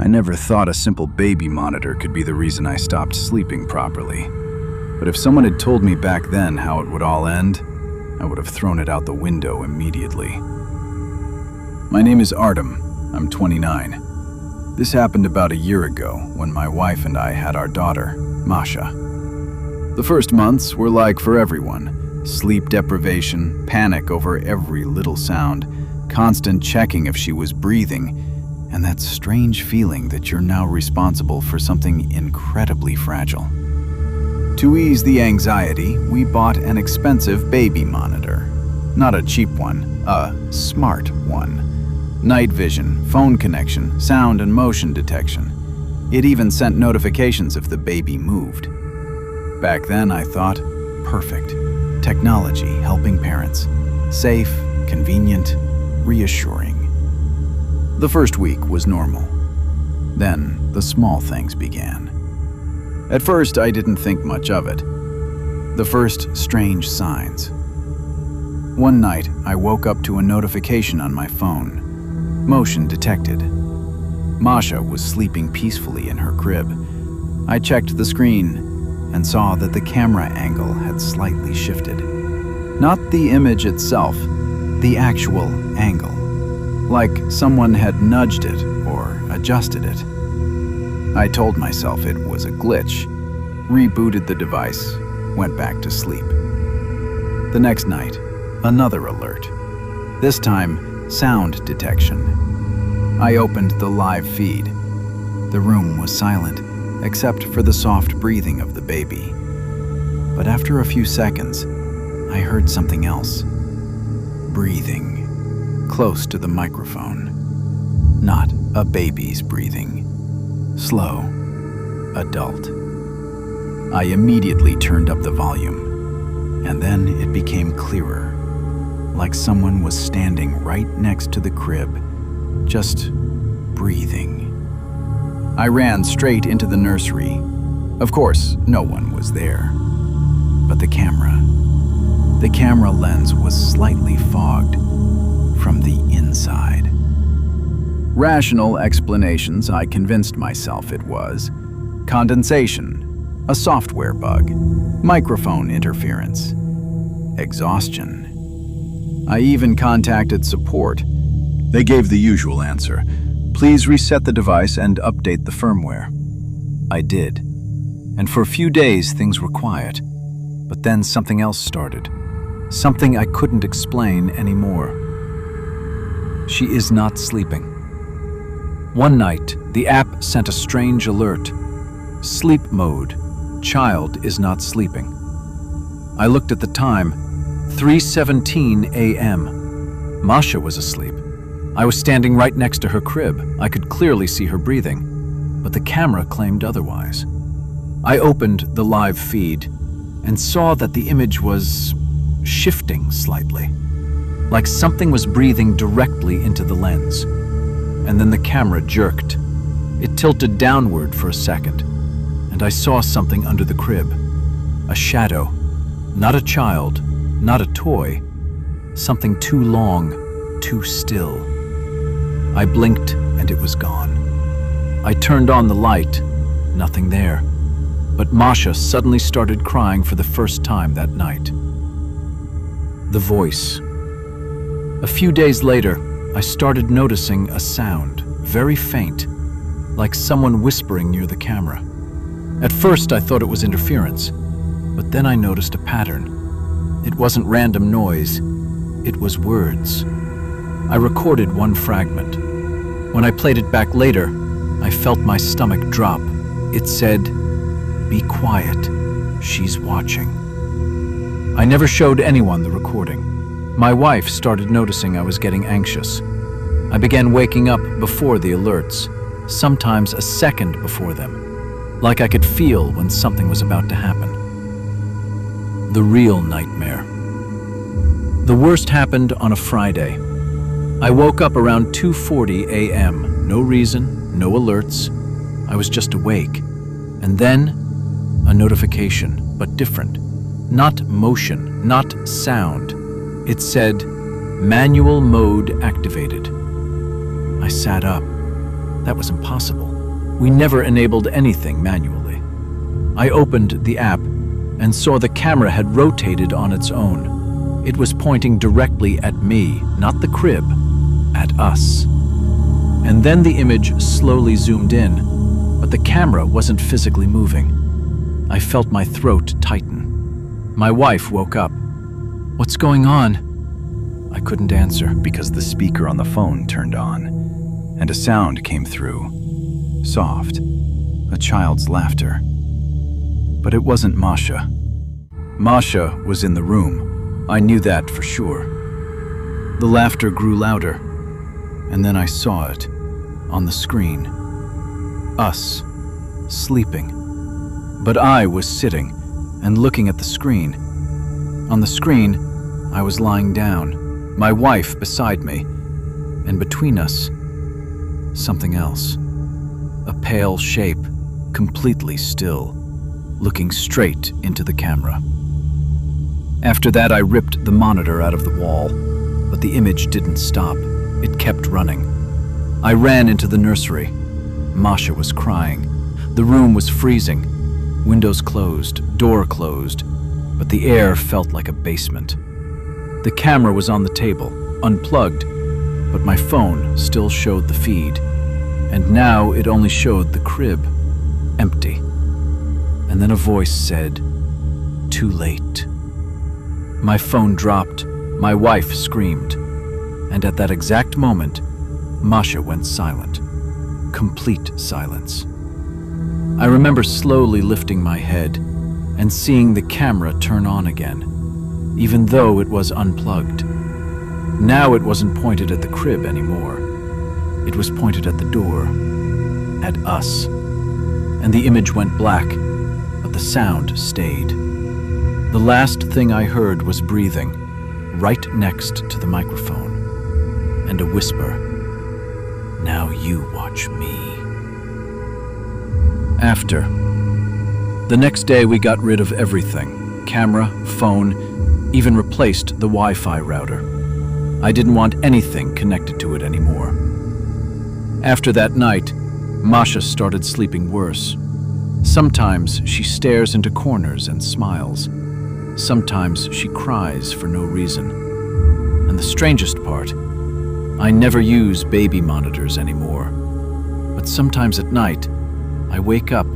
I never thought a simple baby monitor could be the reason I stopped sleeping properly. But if someone had told me back then how it would all end, I would have thrown it out the window immediately. My name is Artem. I'm 29. This happened about a year ago when my wife and I had our daughter, Masha. The first months were like for everyone: sleep deprivation, panic over every little sound, constant checking if she was breathing, and that strange feeling that you're now responsible for something incredibly fragile. To ease the anxiety, we bought an expensive baby monitor. Not a cheap one, a smart one. Night vision, phone connection, sound and motion detection. It even sent notifications if the baby moved. Back then I thought, perfect. Technology helping parents. Safe, convenient, reassuring. The first week was normal. Then the small things began. At first I didn't think much of it. The first strange signs. One night I woke up to a notification on my phone. Motion detected. Masha was sleeping peacefully in her crib. I checked the screen and saw that the camera angle had slightly shifted. Not the image itself, the actual angle. Like someone had nudged it or adjusted it. I told myself it was a glitch, rebooted the device, went back to sleep. The next night, another alert. This time, sound detection. I opened the live feed. The room was silent, except for the soft breathing of the baby. But after a few seconds, I heard something else. Breathing, close to the microphone. Not a baby's breathing. Slow, adult. I immediately turned up the volume, and then it became clearer. Like someone was standing right next to the crib, just breathing. I ran straight into the nursery. Of course, no one was there. But the camera lens was slightly fogged from the inside. Rational explanations, I convinced myself it was. Condensation, a software bug, microphone interference, exhaustion. I even contacted support. They gave the usual answer. Please reset the device and update the firmware. I did. And for a few days things were quiet. But then something else started. Something I couldn't explain anymore. She is not sleeping. One night, the app sent a strange alert. Sleep mode. Child is not sleeping. I looked at the time. 3:17 a.m. Masha was asleep. I was standing right next to her crib. I could clearly see her breathing, but the camera claimed otherwise. I opened the live feed and saw that the image was shifting slightly, like something was breathing directly into the lens. And then the camera jerked. It tilted downward for a second, and I saw something under the crib. A shadow, not a child, not a toy, something too long, too still. I blinked and it was gone. I turned on the light, nothing there. But Masha suddenly started crying for the first time that night. The voice. A few days later, I started noticing a sound, very faint, like someone whispering near the camera. At first I thought it was interference, but then I noticed a pattern. It wasn't random noise, it was words. I recorded one fragment. When I played it back later, I felt my stomach drop. It said, "Be quiet, she's watching." I never showed anyone the recording. My wife started noticing I was getting anxious. I began waking up before the alerts, sometimes a second before them, like I could feel when something was about to happen. The real nightmare. The worst happened on a Friday. I woke up around 2:40 a.m. No reason, no alerts. I was just awake. And then, a notification, but different. Not motion, not sound. It said, "Manual mode activated." I sat up. That was impossible. We never enabled anything manually. I opened the app and saw the camera had rotated on its own. It was pointing directly at me, not the crib, at us. And then the image slowly zoomed in, but the camera wasn't physically moving. I felt my throat tighten. My wife woke up. "What's going on?" I couldn't answer because the speaker on the phone turned on, and a sound came through. Soft, a child's laughter. But it wasn't Masha. Masha was in the room. I knew that for sure. The laughter grew louder, and then I saw it on the screen. Us, sleeping. But I was sitting and looking at the screen. On the screen, I was lying down, my wife beside me, and between us, something else. A pale shape, completely still, looking straight into the camera. After that, I ripped the monitor out of the wall, but the image didn't stop. It kept running. I ran into the nursery. Masha was crying. The room was freezing. Windows closed, door closed, but the air felt like a basement. The camera was on the table, unplugged, but my phone still showed the feed, and now it only showed the crib, empty. And then a voice said, "Too late." My phone dropped, my wife screamed, and at that exact moment, Masha went silent. Complete silence. I remember slowly lifting my head and seeing the camera turn on again, even though it was unplugged. Now it wasn't pointed at the crib anymore. It was pointed at the door, at us. And the image went black, but the sound stayed. The last thing I heard was breathing, right next to the microphone, and a whisper, "Now you watch me." After. The next day we got rid of everything, camera, phone, even replaced the Wi-Fi router. I didn't want anything connected to it anymore. After that night, Masha started sleeping worse. Sometimes she stares into corners and smiles. Sometimes she cries for no reason. And the strangest part, I never use baby monitors anymore. But sometimes at night, I wake up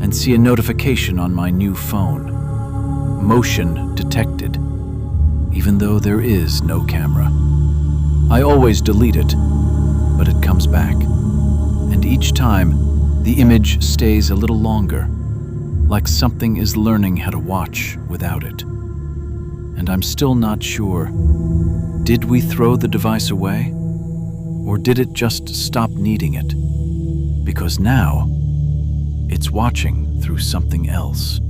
and see a notification on my new phone. Motion detected, even though there is no camera. I always delete it, but it comes back. And each time, the image stays a little longer, like something is learning how to watch without it. And I'm still not sure, did we throw the device away? Or did it just stop needing it? Because now, it's watching through something else.